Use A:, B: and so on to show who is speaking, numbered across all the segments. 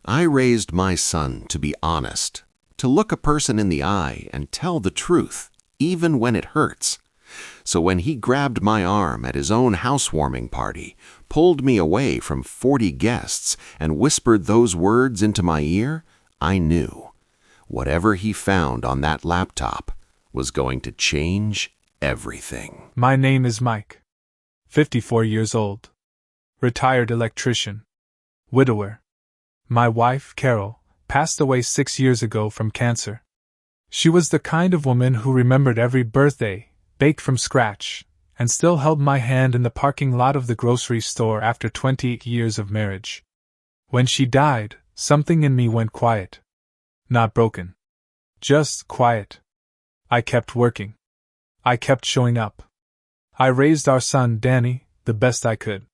A: I raised my son to be honest, to look a person in the eye and tell the truth, even when it hurts. So when he grabbed my arm at his own housewarming party, pulled me away from 40 guests, and whispered those words into my ear, I knew whatever he found on that laptop was going to change everything.
B: My name is Mike. 54 years old. Retired electrician. Widower. My wife, Carol, passed away 6 years ago from cancer. She was the kind of woman who remembered every birthday, baked from scratch, and still held my hand in the parking lot of the grocery store after 28 years of marriage. When she died, something in me went quiet. Not broken. Just quiet. I kept working. I kept showing up. I raised our son, Danny, the best I could.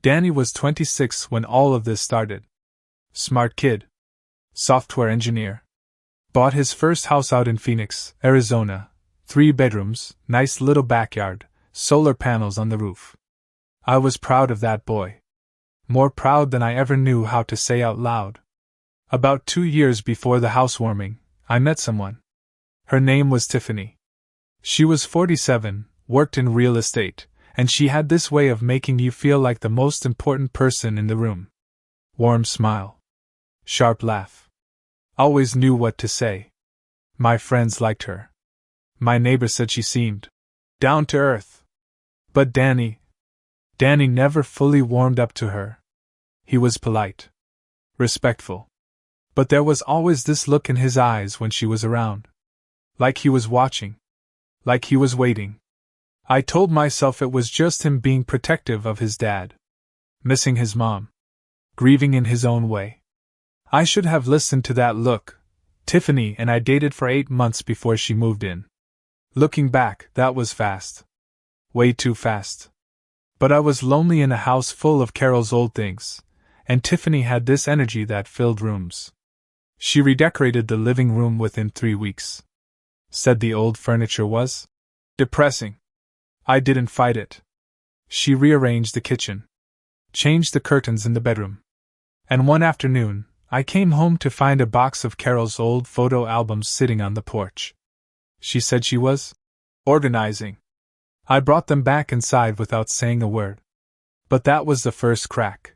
B: Danny was 26 when all of this started. Smart kid. Software engineer. Bought his first house out in Phoenix, Arizona. 3 bedrooms, nice little backyard, solar panels on the roof. I was proud of that boy. More proud than I ever knew how to say out loud. About 2 years before the housewarming, I met someone. Her name was Tiffany. She was 47, worked in real estate, and she had this way of making you feel like the most important person in the room. Warm smile. Sharp laugh. Always knew what to say. My friends liked her. My neighbor said she seemed down to earth. But Danny never fully warmed up to her. He was polite. Respectful. But there was always this look in his eyes when she was around. Like he was watching. Like he was waiting. I told myself it was just him being protective of his dad. Missing his mom. Grieving in his own way. I should have listened to that look. Tiffany and I dated for 8 months before she moved in. Looking back, that was fast. Way too fast. But I was lonely in a house full of Carol's old things, and Tiffany had this energy that filled rooms. She redecorated the living room within 3 weeks. Said the old furniture was depressing. I didn't fight it. She rearranged the kitchen. Changed the curtains in the bedroom. And one afternoon, I came home to find a box of Carol's old photo albums sitting on the porch. She said she was organizing. I brought them back inside without saying a word. But that was the first crack.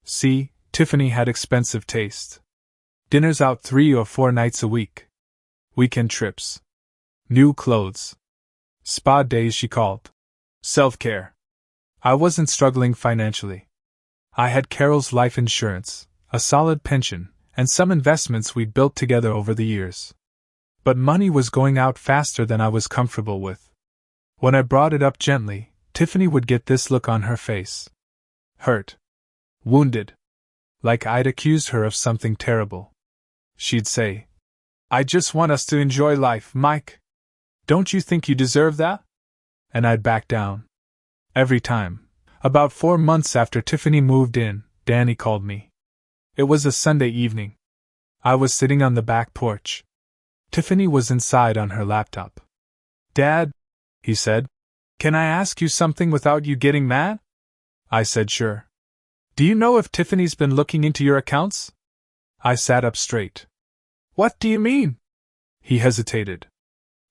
B: See, Tiffany had expensive taste. Dinners out 3 or 4 nights a week. Weekend trips. New clothes. Spa days she called. Self-care. I wasn't struggling financially. I had Carol's life insurance, a solid pension, and some investments we'd built together over the years. But money was going out faster than I was comfortable with. When I brought it up gently, Tiffany would get this look on her face. Hurt. Wounded. Like I'd accused her of something terrible. She'd say, "I just want us to enjoy life, Mike. Don't you think you deserve that?" And I'd back down. Every time. About 4 months after Tiffany moved in, Danny called me. It was a Sunday evening. I was sitting on the back porch. Tiffany was inside on her laptop. "Dad," he said, "can I ask you something without you getting mad?" I said sure. "Do you know if Tiffany's been looking into your accounts?" I sat up straight. "What do you mean?" He hesitated.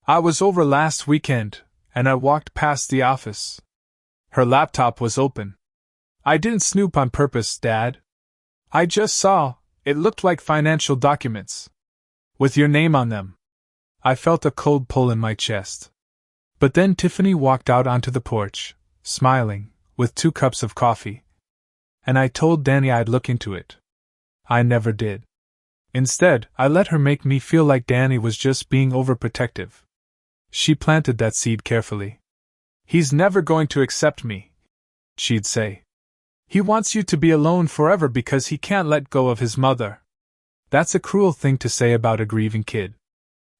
B: "I was over last weekend, and I walked past the office. Her laptop was open. I didn't snoop on purpose, Dad. I just saw, it looked like financial documents. With your name on them." I felt a cold pull in my chest. But then Tiffany walked out onto the porch, smiling, with 2 cups of coffee. And I told Danny I'd look into it. I never did. Instead, I let her make me feel like Danny was just being overprotective. She planted that seed carefully. "He's never going to accept me," she'd say. "He wants you to be alone forever because he can't let go of his mother." That's a cruel thing to say about a grieving kid.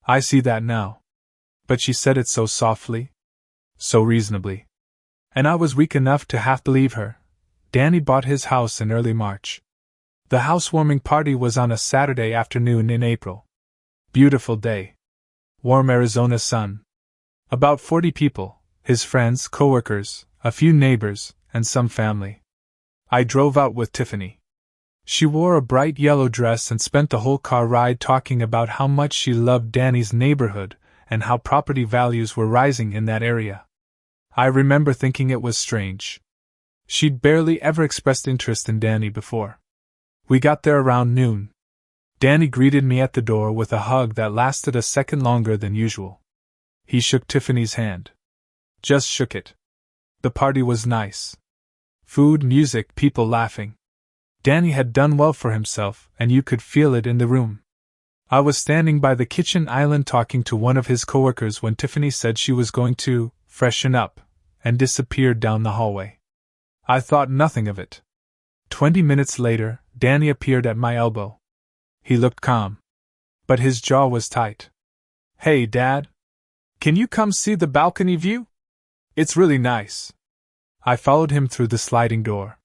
B: I see that now. But she said it so softly, so reasonably. And I was weak enough to half believe her. Danny bought his house in early March. The housewarming party was on a Saturday afternoon in April. Beautiful day. Warm Arizona sun. About 40 people, his friends, coworkers, a few neighbors, and some family. I drove out with Tiffany. She wore a bright yellow dress and spent the whole car ride talking about how much she loved Danny's neighborhood and how property values were rising in that area. I remember thinking it was strange. She'd barely ever expressed interest in Danny before. We got there around noon. Danny greeted me at the door with a hug that lasted a second longer than usual. He shook Tiffany's hand. Just shook it. The party was nice. Food, music, people laughing. Danny had done well for himself, and you could feel it in the room. I was standing by the kitchen island talking to one of his coworkers when Tiffany said she was going to freshen up and disappeared down the hallway. I thought nothing of it. 20 minutes later, Danny appeared at my elbow. He looked calm, but his jaw was tight. "Hey, Dad. Can you come see the balcony view? It's really nice." I followed him through the sliding door.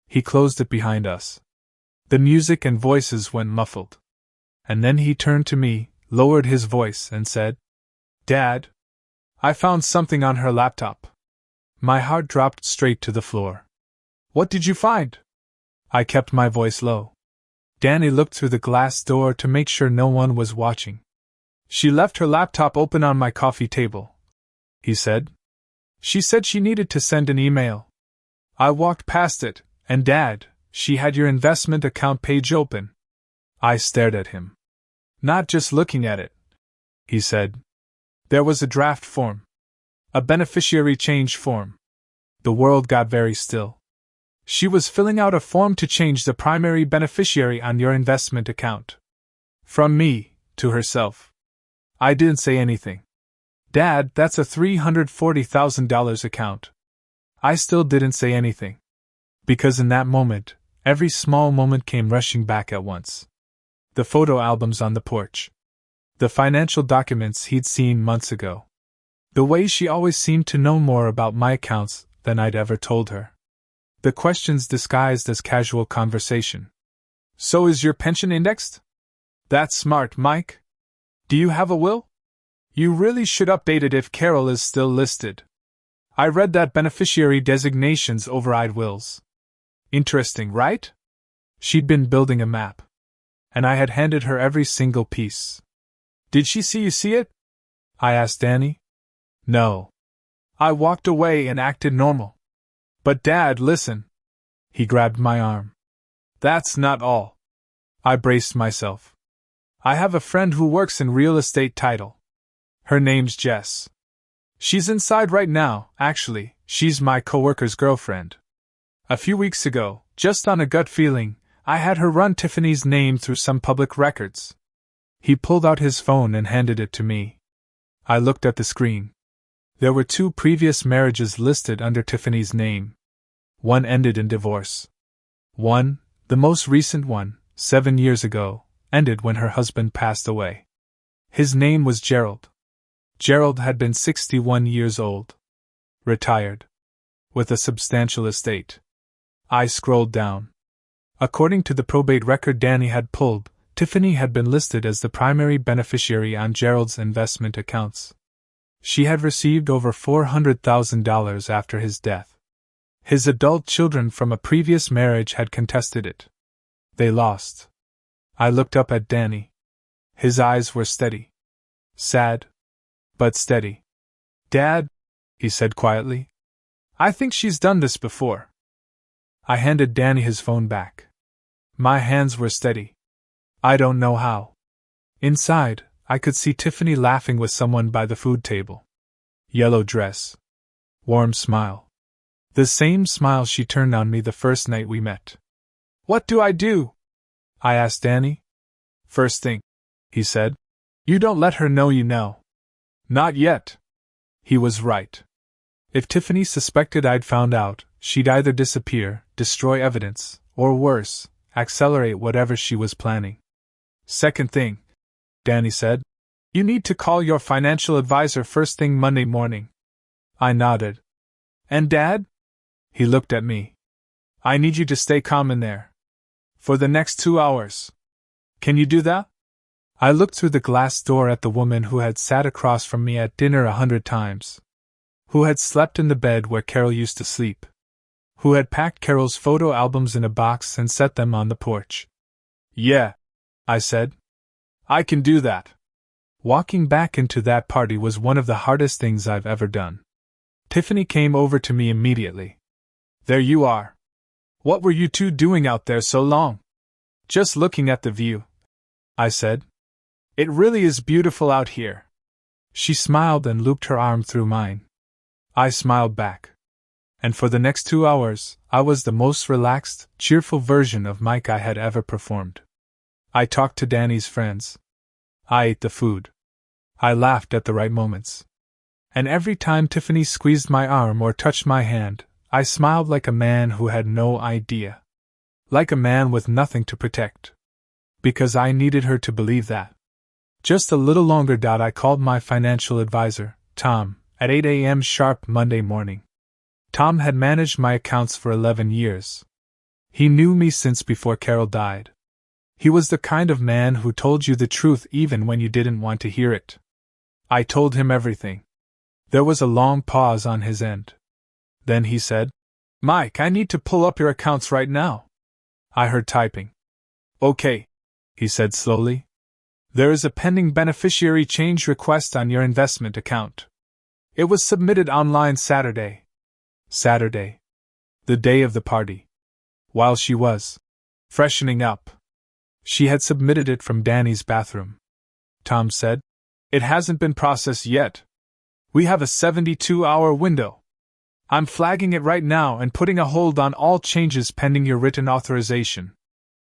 B: He closed it behind us. The music and voices went muffled. And then he turned to me, lowered his voice, and said, "Dad, I found something on her laptop." My heart dropped straight to the floor. "What did you find?" I kept my voice low. Danny looked through the glass door to make sure no one was watching. "She left her laptop open on my coffee table," he said. "She said she needed to send an email. I walked past it, and Dad, she had your investment account page open." I stared at him. "Not just looking at it," he said. "There was a draft form. A beneficiary change form." The world got very still. "She was filling out a form to change the primary beneficiary on your investment account. From me, to herself." I didn't say anything. "Dad, that's a $340,000 account." I still didn't say anything. Because in that moment, every small moment came rushing back at once. The photo albums on the porch. The financial documents he'd seen months ago. The way she always seemed to know more about my accounts than I'd ever told her. The questions disguised as casual conversation. "So is your pension indexed? That's smart, Mike. Do you have a will? You really should update it if Carol is still listed. I read that beneficiary designations override wills. Interesting, right?" She'd been building a map. And I had handed her every single piece. "Did she see you see it?" I asked Danny. "No. I walked away and acted normal." "But Dad, listen." He grabbed my arm. "That's not all." I braced myself. "I have a friend who works in real estate title. Her name's Jess. She's inside right now, actually, she's my coworker's girlfriend. A few weeks ago, just on a gut feeling, I had her run Tiffany's name through some public records." He pulled out his phone and handed it to me. I looked at the screen. There were 2 previous marriages listed under Tiffany's name. One ended in divorce. One, the most recent one, 7 years ago, ended when her husband passed away. His name was Gerald. Gerald had been 61 years old. Retired. With a substantial estate. I scrolled down. According to the probate record Danny had pulled, Tiffany had been listed as the primary beneficiary on Gerald's investment accounts. She had received over $400,000 after his death. His adult children from a previous marriage had contested it. They lost. I looked up at Danny. His eyes were steady. Sad, but steady. "Dad," he said quietly, "I think she's done this before." I handed Danny his phone back. My hands were steady. I don't know how. Inside, I could see Tiffany laughing with someone by the food table. Yellow dress. Warm smile. The same smile she turned on me the first night we met. "What do I do?" I asked Danny. "First thing," he said, "you don't let her know you know." "Not yet." He was right. If Tiffany suspected I'd found out, she'd either disappear, destroy evidence, or worse, accelerate whatever she was planning. "Second thing," Danny said, "you need to call your financial advisor first thing Monday morning." I nodded. "And Dad?" He looked at me. "I need you to stay calm in there. For the next 2 hours. Can you do that?" I looked through the glass door at the woman who had sat across from me at dinner 100 times. Who had slept in the bed where Carol used to sleep. who had packed Carol's photo albums in a box and set them on the porch. "Yeah," I said. "I can do that." Walking back into that party was one of the hardest things I've ever done. Tiffany came over to me immediately. "There you are. What were you two doing out there so long?" "Just looking at the view," I said. "It really is beautiful out here." She smiled and looped her arm through mine. I smiled back. And for the next 2 hours, I was the most relaxed, cheerful version of Mike I had ever performed. I talked to Danny's friends. I ate the food. I laughed at the right moments. And every time Tiffany squeezed my arm or touched my hand, I smiled like a man who had no idea. Like a man with nothing to protect. Because I needed her to believe that. Just a little longer. I called my financial advisor, Tom, at 8 a.m. sharp Monday morning. Tom had managed my accounts for 11 years. He knew me since before Carol died. He was the kind of man who told you the truth even when you didn't want to hear it. I told him everything. There was a long pause on his end. Then he said, "Mike, I need to pull up your accounts right now." I heard typing. "Okay," he said slowly. "There is a pending beneficiary change request on your investment account. It was submitted online Saturday." Saturday. The day of the party. While she was freshening up. She had submitted it from Danny's bathroom. Tom said, "It hasn't been processed yet. We have a 72-hour window. I'm flagging it right now and putting a hold on all changes pending your written authorization."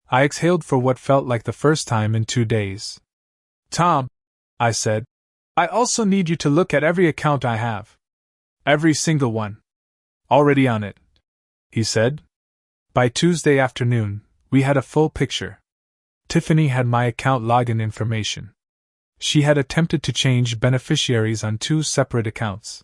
B: I exhaled for what felt like the first time in 2 days. "Tom," I said, "I also need you to look at every account I have. Every single one." "Already on it," he said. By Tuesday afternoon, we had a full picture. Tiffany had my account login information. She had attempted to change beneficiaries on 2 separate accounts.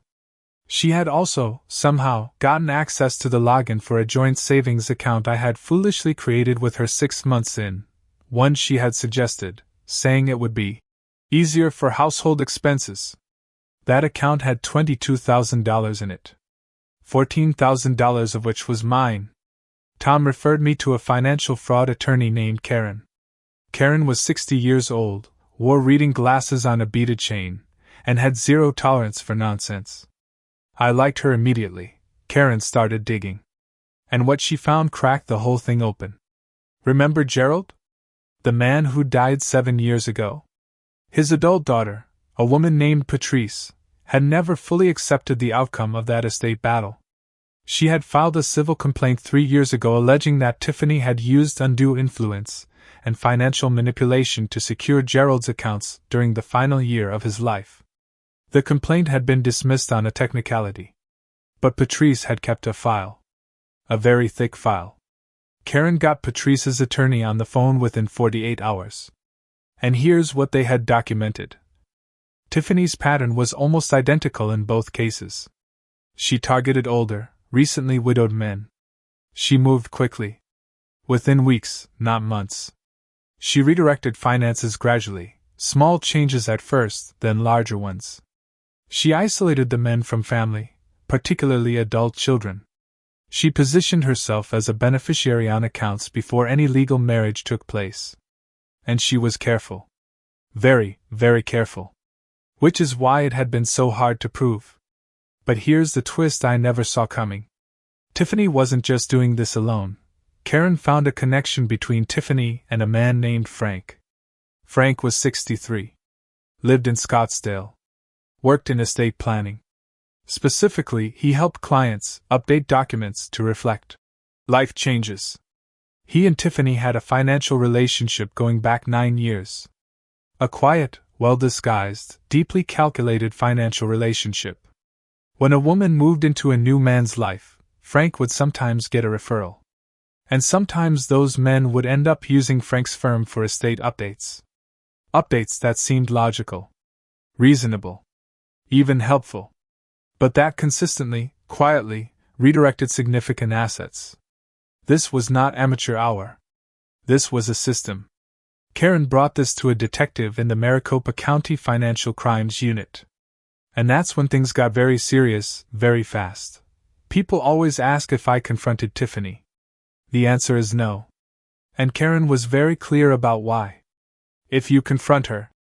B: She had also, somehow, gotten access to the login for a joint savings account I had foolishly created with her 6 months in, one she had suggested, saying it would be easier for household expenses. That account had $22,000 in it. $14,000 of which was mine. Tom referred me to a financial fraud attorney named Karen. Karen was 60 years old, wore reading glasses on a beaded chain, and had zero tolerance for nonsense. I liked her immediately. Karen started digging. And what she found cracked the whole thing open. Remember Gerald? The man who died 7 years ago? His adult daughter, a woman named Patrice, had never fully accepted the outcome of that estate battle. She had filed a civil complaint 3 years ago alleging that Tiffany had used undue influence and financial manipulation to secure Gerald's accounts during the final year of his life. The complaint had been dismissed on a technicality. But Patrice had kept a file. A very thick file. Karen got Patrice's attorney on the phone within 48 hours. And here's what they had documented. Tiffany's pattern was almost identical in both cases. She targeted older, recently widowed men. She moved quickly. Within weeks, not months. She redirected finances gradually, small changes at first, then larger ones. She isolated the men from family, particularly adult children. She positioned herself as a beneficiary on accounts before any legal marriage took place. And she was careful. Very, very careful. Which is why it had been so hard to prove. But here's the twist I never saw coming. Tiffany wasn't just doing this alone. Karen found a connection between Tiffany and a man named Frank. Frank was 63. Lived in Scottsdale. Worked in estate planning. Specifically, he helped clients update documents to reflect life changes. He and Tiffany had a financial relationship going back 9 years. A quiet, well-disguised, deeply calculated financial relationship. When a woman moved into a new man's life, Frank would sometimes get a referral. And sometimes those men would end up using Frank's firm for estate updates. Updates that seemed logical, reasonable, even helpful. But that consistently, quietly, redirected significant assets. This was not amateur hour. This was a system. Karen brought this to a detective in the Maricopa County Financial Crimes Unit. And that's when things got very serious, very fast. People always ask if I confronted Tiffany. The answer is no. And Karen was very clear about why. If you confront her,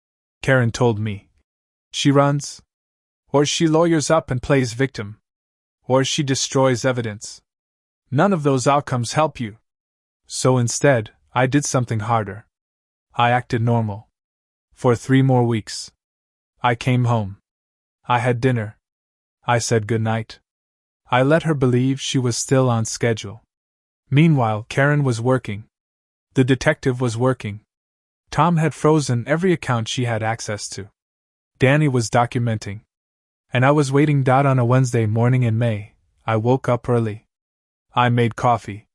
B: Karen told me, she runs. Or she lawyers up and plays victim. Or she destroys evidence. None of those outcomes help you. So instead, I did something harder. I acted normal. For 3 more weeks. I came home. I had dinner. I said goodnight. I let her believe she was still on schedule. Meanwhile, Karen was working. The detective was working. Tom had frozen every account she had access to. Danny was documenting. And I was waiting. On a Wednesday morning in May, I woke up early. I made coffee.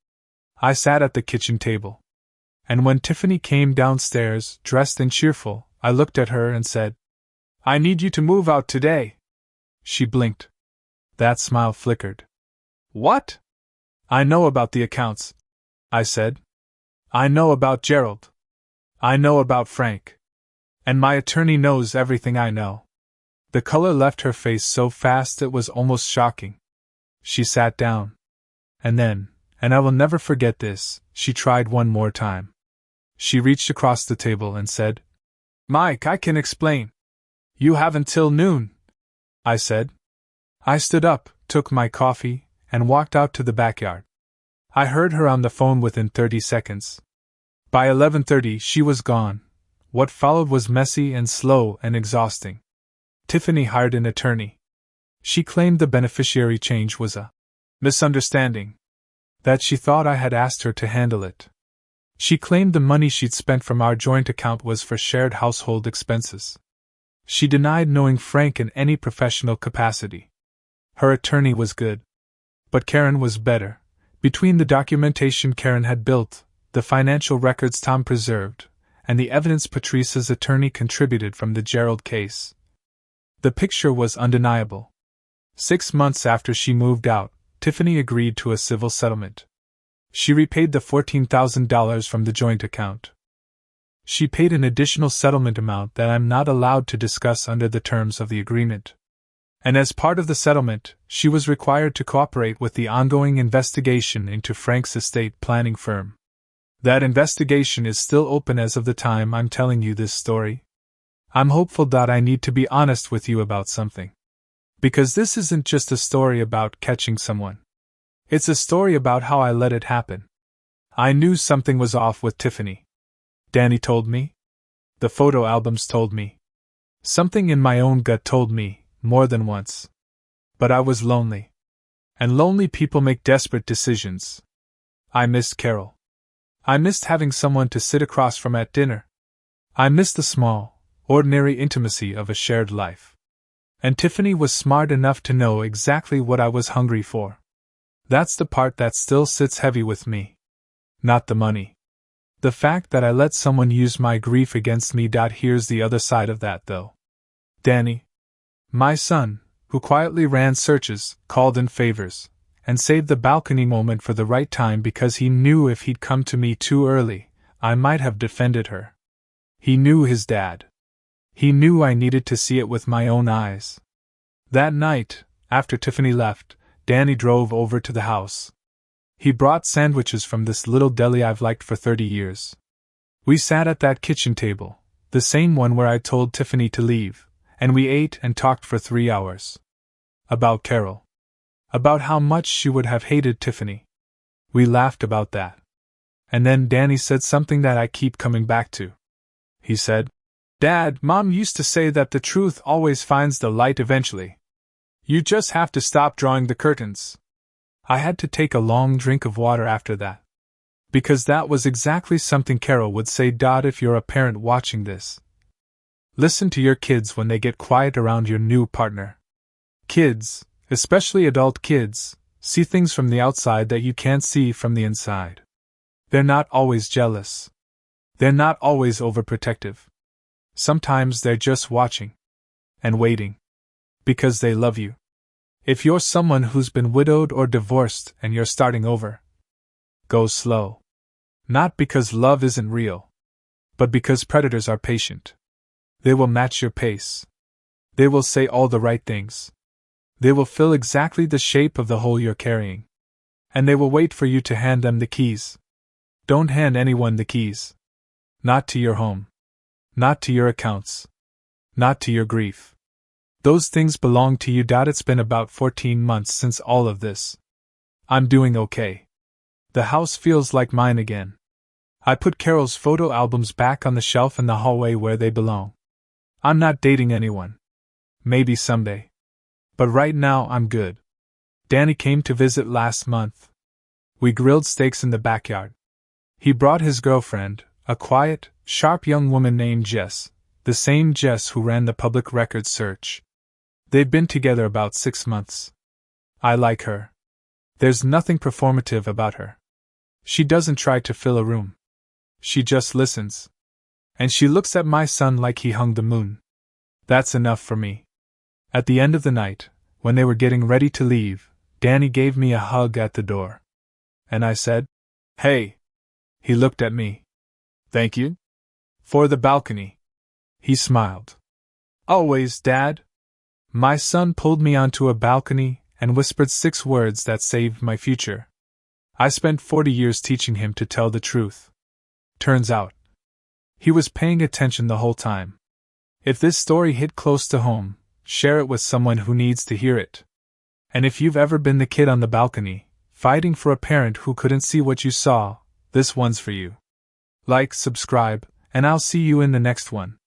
B: I sat at the kitchen table. And when Tiffany came downstairs, dressed and cheerful, I looked at her and said, "I need you to move out today." She blinked. That smile flickered. "What?" "I know about the accounts," I said. "I know about Gerald. I know about Frank. And my attorney knows everything I know." The color left her face so fast it was almost shocking. She sat down. And then, and I will never forget this, she tried one more time. She reached across the table and said, "Mike, I can explain." "You have until noon," I said. I stood up, took my coffee, and walked out to the backyard. I heard her on the phone within 30 seconds. By 11:30 she was gone. What followed was messy and slow and exhausting. Tiffany hired an attorney. She claimed the beneficiary change was a misunderstanding. That she thought I had asked her to handle it. She claimed the money she'd spent from our joint account was for shared household expenses. She denied knowing Frank in any professional capacity. Her attorney was good. But Karen was better. Between the documentation Karen had built, the financial records Tom preserved, and the evidence Patrice's attorney contributed from the Gerald case, the picture was undeniable. 6 months after she moved out, Tiffany agreed to a civil settlement. She repaid the $14,000 from the joint account. She paid an additional settlement amount that I'm not allowed to discuss under the terms of the agreement. And as part of the settlement, she was required to cooperate with the ongoing investigation into Frank's estate planning firm. That investigation is still open as of the time I'm telling you this story. I'm hopeful that I need to be honest with you about something. Because this isn't just a story about catching someone. It's a story about how I let it happen. I knew something was off with Tiffany. Danny told me. The photo albums told me. Something in my own gut told me, more than once. But I was lonely. And lonely people make desperate decisions. I missed Carol. I missed having someone to sit across from at dinner. I missed the small, ordinary intimacy of a shared life. And Tiffany was smart enough to know exactly what I was hungry for. That's the part that still sits heavy with me. Not the money. The fact that I let someone use my grief against me. Here's the other side of that, though. Danny, my son, who quietly ran searches, called in favors, and saved the balcony moment for the right time because he knew if he'd come to me too early, I might have defended her. He knew his dad. He knew I needed to see it with my own eyes. That night, after Tiffany left, Danny drove over to the house. He brought sandwiches from this little deli I've liked for 30 years. We sat at that kitchen table, the same one where I told Tiffany to leave, and we ate and talked for 3 hours. About Carol. About how much she would have hated Tiffany. We laughed about that. And then Danny said something that I keep coming back to. He said, "Dad, Mom used to say that the truth always finds the light eventually. You just have to stop drawing the curtains." I had to take a long drink of water after that. Because that was exactly something Carol would say. If you're a parent watching this, listen to your kids when they get quiet around your new partner. Kids, especially adult kids, see things from the outside that you can't see from the inside. They're not always jealous. They're not always overprotective. Sometimes they're just watching. And waiting. Because they love you. If you're someone who's been widowed or divorced and you're starting over, go slow. Not because love isn't real, but because predators are patient. They will match your pace. They will say all the right things. They will fill exactly the shape of the hole you're carrying. And they will wait for you to hand them the keys. Don't hand anyone the keys. Not to your home. Not to your accounts. Not to your grief. Those things belong to you. It's been about 14 months since all of this. I'm doing okay. The house feels like mine again. I put Carol's photo albums back on the shelf in the hallway where they belong. I'm not dating anyone. Maybe someday. But right now I'm good. Danny came to visit last month. We grilled steaks in the backyard. He brought his girlfriend, a quiet, sharp young woman named Jess, the same Jess who ran the public records search. They've been together about 6 months. I like her. There's nothing performative about her. She doesn't try to fill a room. She just listens. And she looks at my son like he hung the moon. That's enough for me. At the end of the night, when they were getting ready to leave, Danny gave me a hug at the door. And I said, "Hey." He looked at me. "Thank you?" "For the balcony." He smiled. "Always, Dad." My son pulled me onto a balcony and whispered 6 words that saved my future. I spent 40 years teaching him to tell the truth. Turns out, he was paying attention the whole time. If this story hit close to home, share it with someone who needs to hear it. And if you've ever been the kid on the balcony, fighting for a parent who couldn't see what you saw, this one's for you. Like, subscribe, and I'll see you in the next one.